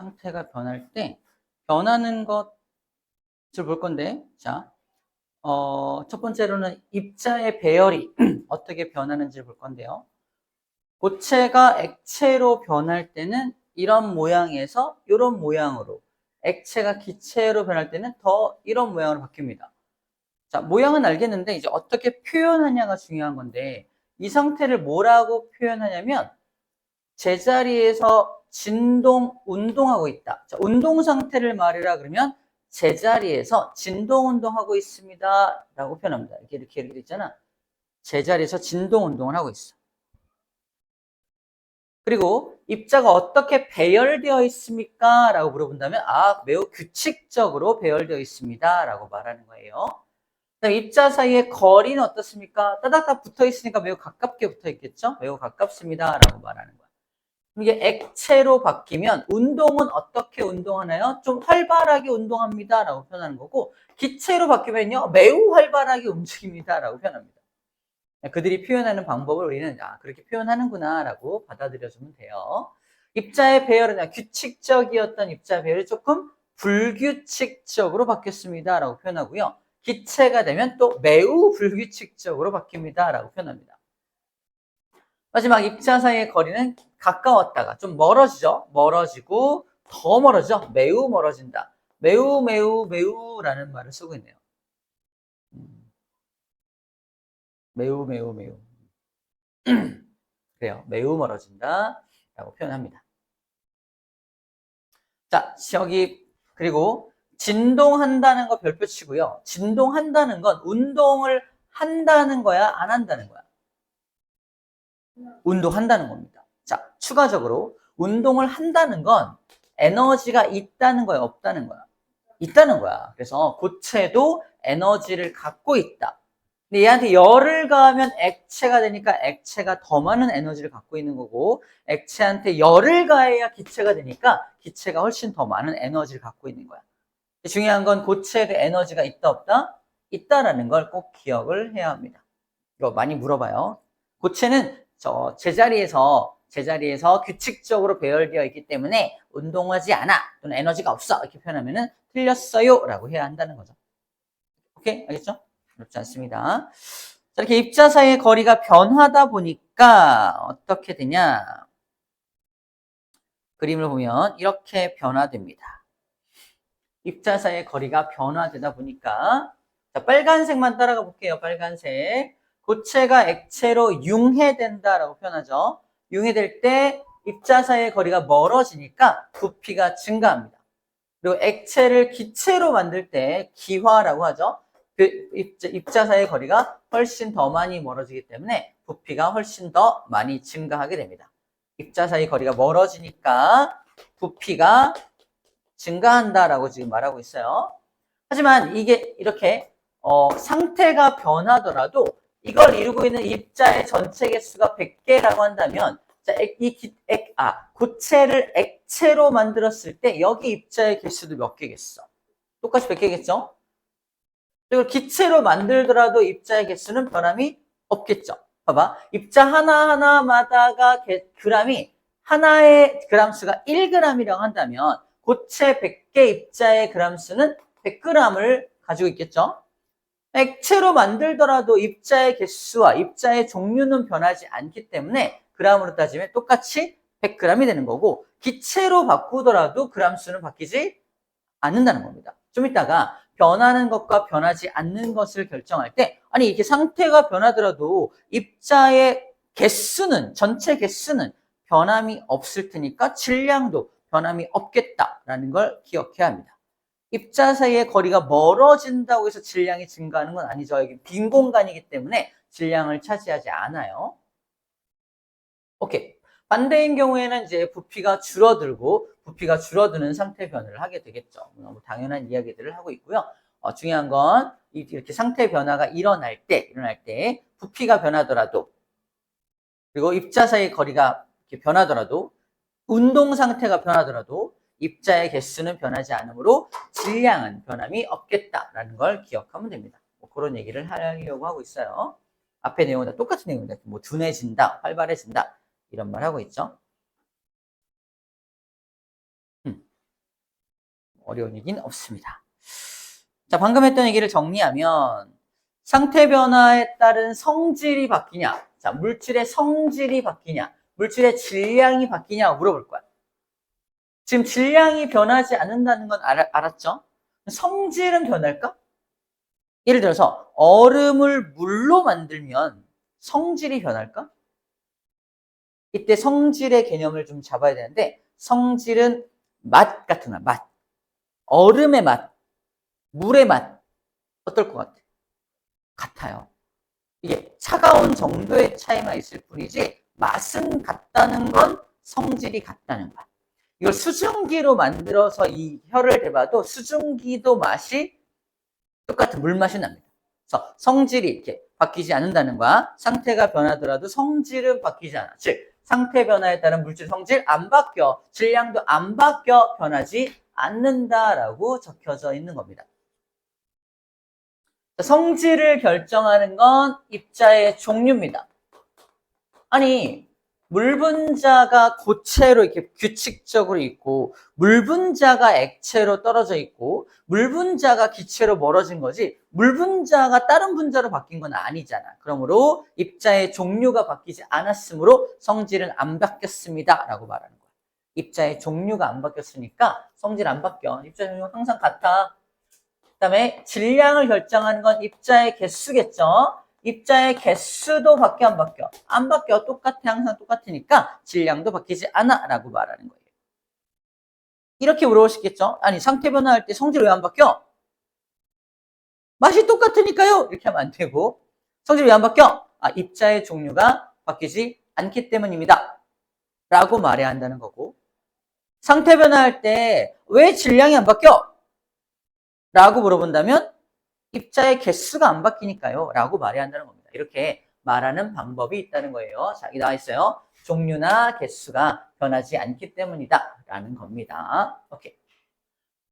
상태가 변할 때 변하는 것을 볼 건데, 자, 첫 번째로는 입자의 배열이 어떻게 변하는지 볼 건데요. 고체가 액체로 변할 때는 이런 모양에서 이런 모양으로, 액체가 기체로 변할 때는 더 이런 모양으로 바뀝니다. 자, 모양은 알겠는데 이제 어떻게 표현하냐가 중요한 건데, 이 상태를 뭐라고 표현하냐면 제자리에서 진동, 운동하고 있다. 자, 운동 상태를 말해라 그러면 제자리에서 진동, 운동하고 있습니다 라고 표현합니다. 이렇게 있잖아. 제자리에서 진동, 운동을 하고 있어. 그리고 입자가 어떻게 배열되어 있습니까? 라고 물어본다면 매우 규칙적으로 배열되어 있습니다 라고 말하는 거예요. 입자 사이의 거리는 어떻습니까? 따닥따닥 붙어 있으니까 매우 가깝게 붙어 있겠죠? 매우 가깝습니다 라고 말하는 거예요. 이게 액체로 바뀌면 운동은 어떻게 운동하나요? 좀 활발하게 운동합니다 라고 표현하는 거고, 기체로 바뀌면요 매우 활발하게 움직입니다 라고 표현합니다. 그들이 표현하는 방법을 우리는 그렇게 표현하는구나 라고 받아들여주면 돼요. 입자의 배열은 규칙적이었던 입자 배열이 조금 불규칙적으로 바뀌었습니다 라고 표현하고요. 기체가 되면 또 매우 불규칙적으로 바뀝니다 라고 표현합니다. 마지막 입자 사이의 거리는 가까웠다가 좀 멀어지죠. 멀어지고 더 멀어져. 매우 멀어진다. 매우라는 말을 쓰고 있네요. 매우. 그래요. 매우 멀어진다 라고 표현합니다. 자, 여기 그리고 진동한다는 거 별표 치고요. 진동한다는 건 운동을 한다는 거야, 안 한다는 거야? 운동한다는 겁니다. 자, 추가적으로 운동을 한다는 건 에너지가 있다는 거야, 없다는 거야? 있다는 거야. 그래서 고체도 에너지를 갖고 있다. 근데 얘한테 열을 가하면 액체가 되니까 액체가 더 많은 에너지를 갖고 있는 거고, 액체한테 열을 가해야 기체가 되니까 기체가 훨씬 더 많은 에너지를 갖고 있는 거야. 중요한 건 고체에도 에너지가 있다 없다? 있다라는 걸 꼭 기억을 해야 합니다. 이거 많이 물어봐요. 고체는 제자리에서 규칙적으로 배열되어 있기 때문에 운동하지 않아 또는 에너지가 없어 이렇게 표현하면은 틀렸어요 라고 해야 한다는 거죠. 오케이? 알겠죠? 어렵지 않습니다. 자, 이렇게 입자 사이의 거리가 변하다 보니까 어떻게 되냐? 그림을 보면 이렇게 변화됩니다. 입자 사이의 거리가 변화되다 보니까, 자, 빨간색만 따라가 볼게요. 빨간색. 고체가 액체로 융해된다라고 표현하죠. 융해될 때 입자 사이의 거리가 멀어지니까 부피가 증가합니다. 그리고 액체를 기체로 만들 때 기화라고 하죠. 그 입자 사이의 거리가 훨씬 더 많이 멀어지기 때문에 부피가 훨씬 더 많이 증가하게 됩니다. 입자 사이 거리가 멀어지니까 부피가 증가한다라고 지금 말하고 있어요. 하지만 이게 이렇게 상태가 변하더라도 이걸 이루고 있는 입자의 전체 개수가 100개라고 한다면, 자, 고체를 액체로 만들었을 때 여기 입자의 개수도 몇 개겠어? 똑같이 100개겠죠? 그리고 기체로 만들더라도 입자의 개수는 변함이 없겠죠. 봐봐. 입자 하나하나마다가 그람이, 하나의 그람 수가 1g이라고 한다면 고체 100개 입자의 그람 수는 100g을 가지고 있겠죠. 액체로 만들더라도 입자의 개수와 입자의 종류는 변하지 않기 때문에 그람으로 따지면 똑같이 100g이 되는 거고, 기체로 바꾸더라도 그람 수는 바뀌지 않는다는 겁니다. 좀 이따가 변하는 것과 변하지 않는 것을 결정할 때, 아니 이게 상태가 변하더라도 입자의 개수는, 전체 개수는 변함이 없을 테니까 질량도 변함이 없겠다라는 걸 기억해야 합니다. 입자 사이의 거리가 멀어진다고 해서 질량이 증가하는 건 아니죠. 여기 빈 공간이기 때문에 질량을 차지하지 않아요. 오케이. 반대인 경우에는 이제 부피가 줄어드는 상태 변화를 하게 되겠죠. 너무 당연한 이야기들을 하고 있고요. 중요한 건 이렇게 상태 변화가 일어날 때 부피가 변하더라도, 그리고 입자 사이의 거리가 이렇게 변하더라도, 운동 상태가 변하더라도 입자의 개수는 변하지 않으므로 질량은 변함이 없겠다라는 걸 기억하면 됩니다. 그런 얘기를 하려고 하고 있어요. 앞에 내용은 다 똑같은 내용입니다. 둔해진다, 활발해진다 이런 말 하고 있죠. 어려운 얘기는 없습니다. 자, 방금 했던 얘기를 정리하면 상태 변화에 따른 성질이 바뀌냐, 자, 물질의 성질이 바뀌냐, 물질의 질량이 바뀌냐 물어볼 거야. 지금 질량이 변하지 않는다는 건 알았죠? 성질은 변할까? 예를 들어서 얼음을 물로 만들면 성질이 변할까? 이때 성질의 개념을 좀 잡아야 되는데, 성질은 맛 같은 거야, 맛. 얼음의 맛, 물의 맛, 어떨 것 같아? 같아요. 이게 차가운 정도의 차이만 있을 뿐이지 맛은 같다는 건 성질이 같다는 거야. 이걸 수증기로 만들어서 이 혀를 대봐도 수증기도 맛이 똑같은 물맛이 납니다. 그래서 성질이 이렇게 바뀌지 않는다는 거야. 상태가 변하더라도 성질은 바뀌지 않아. 즉 상태 변화에 따른 물질 성질 안 바뀌어, 질량도 안 바뀌어, 변하지 않는다라고 적혀져 있는 겁니다. 성질을 결정하는 건 입자의 종류입니다. 아니, 물 분자가 고체로 이렇게 규칙적으로 있고, 물 분자가 액체로 떨어져 있고, 물 분자가 기체로 멀어진 거지, 물 분자가 다른 분자로 바뀐 건 아니잖아. 그러므로 입자의 종류가 바뀌지 않았으므로 성질은 안 바뀌었습니다 라고 말하는 거야. 입자의 종류가 안 바뀌었으니까 성질 안 바뀌어. 입자 종류 항상 같아. 그 다음에 질량을 결정하는 건 입자의 개수겠죠. 입자의 개수도 바뀌어 안 바뀌어? 안 바뀌어. 똑같아. 항상 똑같으니까 질량도 바뀌지 않아 라고 말하는 거예요. 이렇게 물어보시겠죠? 아니, 상태 변화할 때 성질 왜 안 바뀌어? 맛이 똑같으니까요. 이렇게 하면 안 되고, 성질 왜 안 바뀌어? 아, 입자의 종류가 바뀌지 않기 때문입니다 라고 말해야 한다는 거고, 상태 변화할 때 왜 질량이 안 바뀌어? 라고 물어본다면 입자의 개수가 안 바뀌니까요 라고 말해야 한다는 겁니다. 이렇게 말하는 방법이 있다는 거예요. 자, 여기 나와 있어요. 종류나 개수가 변하지 않기 때문이다 라는 겁니다. 오케이.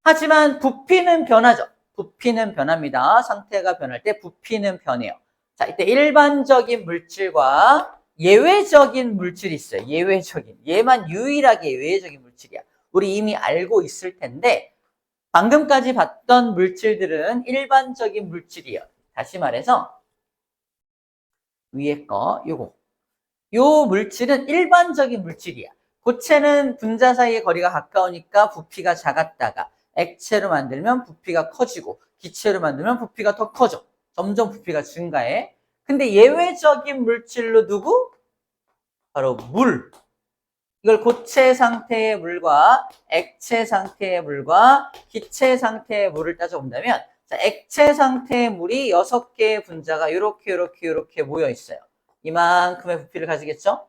하지만 부피는 변하죠. 부피는 변합니다. 상태가 변할 때 부피는 변해요. 자, 이때 일반적인 물질과 예외적인 물질이 있어요. 예외적인. 얘만 유일하게 예외적인 물질이야. 우리 이미 알고 있을 텐데, 방금까지 봤던 물질들은 일반적인 물질이에요. 다시 말해서 위에 거 요거. 요 물질은 일반적인 물질이야. 고체는 분자 사이의 거리가 가까우니까 부피가 작았다가 액체로 만들면 부피가 커지고 기체로 만들면 부피가 더 커져. 점점 부피가 증가해. 근데 예외적인 물질로 누구? 바로 물. 이걸 고체 상태의 물과 액체 상태의 물과 기체 상태의 물을 따져본다면, 자, 액체 상태의 물이 6개의 분자가 이렇게 모여 있어요. 이만큼의 부피를 가지겠죠?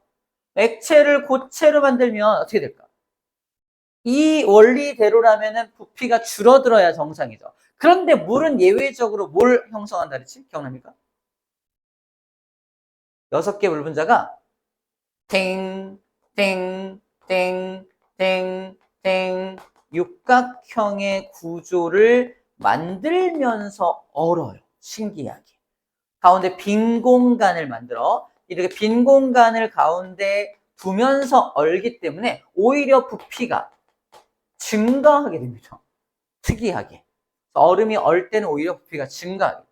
액체를 고체로 만들면 어떻게 될까? 이 원리대로라면 부피가 줄어들어야 정상이죠. 그런데 물은 예외적으로 뭘 형성한다 그랬지? 기억납니까? 6개 물 분자가 땡, 땡, 땡, 땡, 땡, 육각형의 구조를 만들면서 얼어요. 신기하게. 가운데 빈 공간을 만들어 이렇게 빈 공간을 가운데 두면서 얼기 때문에 오히려 부피가 증가하게 됩니다. 특이하게. 얼음이 얼 때는 오히려 부피가 증가하게 돼요.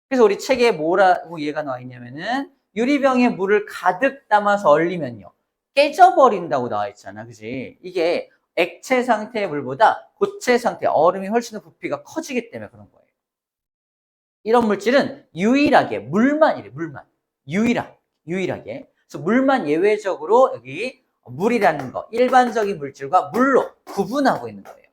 그래서 우리 책에 뭐라고 이해가 나와 있냐면은 유리병에 물을 가득 담아서 얼리면요, 깨져버린다고 나와 있잖아. 그지? 이게 액체 상태의 물보다 고체 상태, 얼음이 훨씬 더 부피가 커지기 때문에 그런 거예요. 이런 물질은 유일하게 물만 이래, 물만. 유일하게. 그래서 물만 예외적으로 여기 물이라는 거, 일반적인 물질과 물로 구분하고 있는 거예요.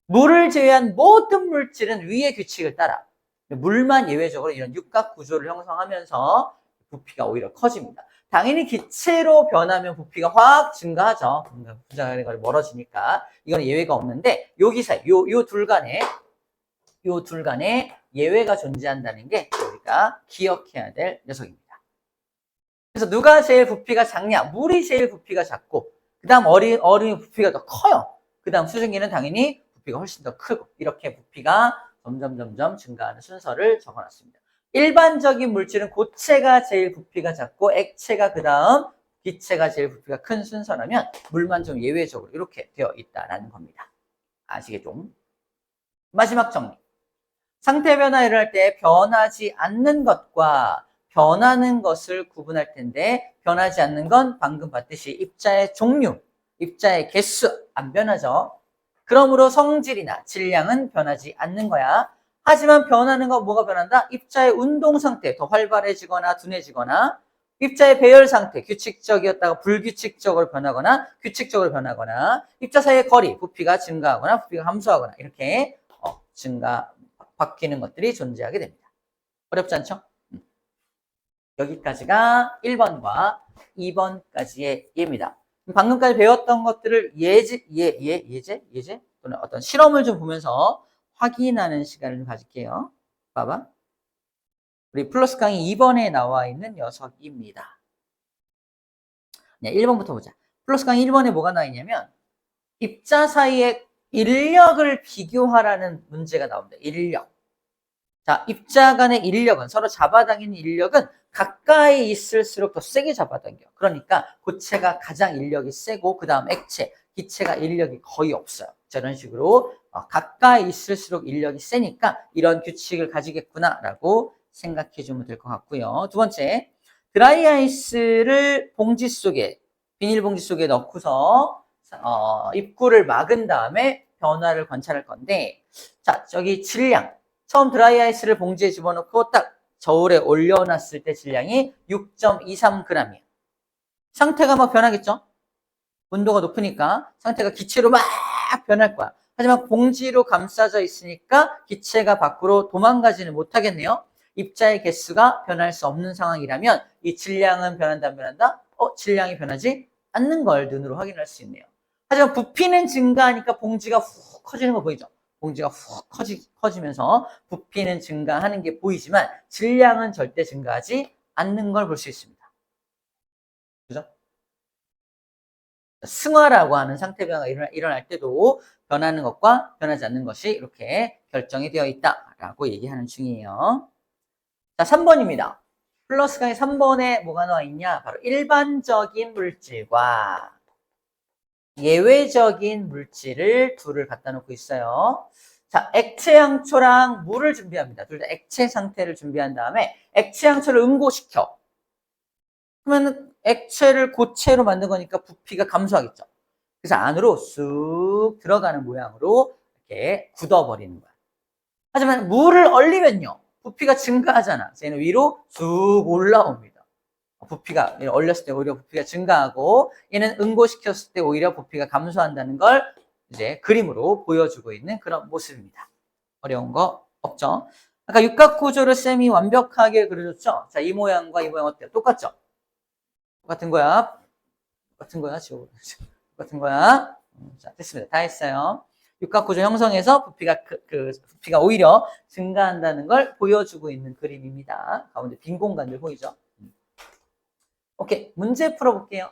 물을 제외한 모든 물질은 위의 규칙을 따라 물만 예외적으로 이런 육각 구조를 형성하면서 부피가 오히려 커집니다. 당연히 기체로 변하면 부피가 확 증가하죠. 분자의 거리 멀어지니까. 이건 예외가 없는데 여기 사이, 요 둘 간에 예외가 존재한다는 게 우리가 기억해야 될 녀석입니다. 그래서 누가 제일 부피가 작냐? 물이 제일 부피가 작고, 그 다음 얼음이 부피가 더 커요. 그 다음 수증기는 당연히 부피가 훨씬 더 크고, 이렇게 부피가 점점 증가하는 순서를 적어놨습니다. 일반적인 물질은 고체가 제일 부피가 작고 액체가 그 다음 기체가 제일 부피가 큰 순서라면 물만 좀 예외적으로 이렇게 되어 있다는 겁니다. 아시겠죠? 마지막 정리. 상태 변화 일어날 때 변하지 않는 것과 변하는 것을 구분할 텐데 변하지 않는 건 방금 봤듯이 입자의 종류, 입자의 개수 안 변하죠. 그러므로 성질이나 질량은 변하지 않는 거야. 하지만 변하는 건 뭐가 변한다? 입자의 운동 상태, 더 활발해지거나 둔해지거나 입자의 배열 상태, 규칙적이었다가 불규칙적으로 변하거나 규칙적으로 변하거나 입자 사이의 거리, 부피가 증가하거나 부피가 감소하거나 이렇게 바뀌는 것들이 존재하게 됩니다. 어렵지 않죠? 여기까지가 1번과 2번까지의 예입니다. 방금까지 배웠던 것들을 예제 또는 어떤 실험을 좀 보면서 확인하는 시간을 좀 가질게요. 봐봐. 우리 플러스 강의 2번에 나와 있는 녀석입니다. 네, 1번부터 보자. 플러스 강의 1번에 뭐가 나와 있냐면 입자 사이의 인력을 비교하라는 문제가 나옵니다. 인력. 자, 입자 간의 인력은 서로 잡아당기는 인력은 가까이 있을수록 더 세게 잡아당겨. 그러니까 고체가 가장 인력이 세고 그 다음 액체, 기체가 인력이 거의 없어요. 자, 이런 식으로 가까이 있을수록 인력이 세니까 이런 규칙을 가지겠구나라고 생각해 주면 될 것 같고요. 두 번째, 드라이아이스를 봉지 속에, 비닐봉지 속에 넣고서 입구를 막은 다음에 변화를 관찰할 건데, 자, 저기 질량. 처음 드라이아이스를 봉지에 집어넣고 딱 저울에 올려놨을 때 질량이 6.23g이에요. 상태가 막 변하겠죠? 온도가 높으니까 상태가 기체로 막 변할 거야. 하지만 봉지로 감싸져 있으니까 기체가 밖으로 도망가지는 못하겠네요. 입자의 개수가 변할 수 없는 상황이라면 이 질량은 변한다, 안 변한다? 질량이 변하지 않는 걸 눈으로 확인할 수 있네요. 하지만 부피는 증가하니까 봉지가 훅 커지는 거 보이죠? 봉지가 훅 커지면서 부피는 증가하는 게 보이지만 질량은 절대 증가하지 않는 걸 볼 수 있습니다. 그죠? 승화라고 하는 상태 변화가 일어날 때도 변하는 것과 변하지 않는 것이 이렇게 결정이 되어 있다라고 얘기하는 중이에요. 자, 3번입니다. 플러스 강의 3번에 뭐가 나와 있냐? 바로 일반적인 물질과 예외적인 물질을 둘을 갖다 놓고 있어요. 자, 액체 향초랑 물을 준비합니다. 둘 다 액체 상태를 준비한 다음에 액체 향초를 응고시켜. 그러면 액체를 고체로 만든 거니까 부피가 감소하겠죠. 그래서 안으로 쑥 들어가는 모양으로 이렇게 굳어버리는 거야. 하지만 물을 얼리면요. 부피가 증가하잖아. 얘는 위로 쑥 올라옵니다. 부피가 얼렸을 때 오히려 부피가 증가하고 얘는 응고시켰을 때 오히려 부피가 감소한다는 걸 이제 그림으로 보여주고 있는 그런 모습입니다. 어려운 거 없죠? 아까 육각구조를 쌤이 완벽하게 그려줬죠? 자, 이 모양과 이 모양 어때요? 똑같죠? 똑같은 거야. 똑같은 거야. 지금 똑같은 거야. 자, 됐습니다. 다 했어요. 육각구조 형성에서 부피가 오히려 증가한다는 걸 보여주고 있는 그림입니다. 가운데 빈 공간들 보이죠? 오케이. 문제 풀어볼게요.